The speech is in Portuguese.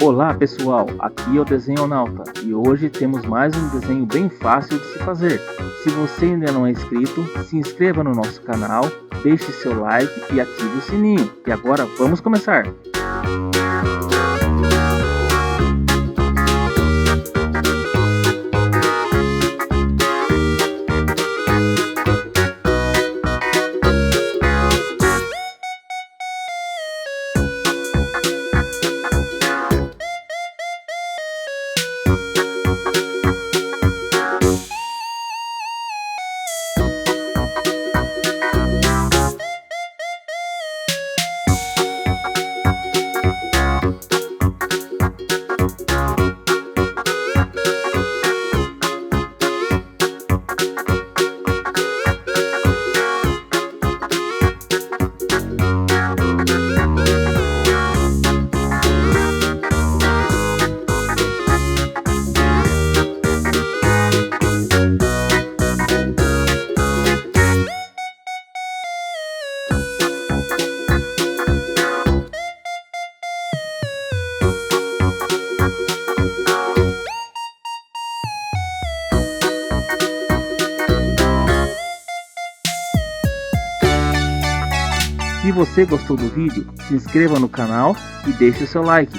Olá pessoal, aqui é o Desenhonauta e hoje temos mais um desenho bem fácil de se fazer. Se você ainda não é inscrito, se inscreva no nosso canal, deixe seu like e ative o sininho. E agora vamos começar! Se você gostou do vídeo, se inscreva no canal e deixe o seu like.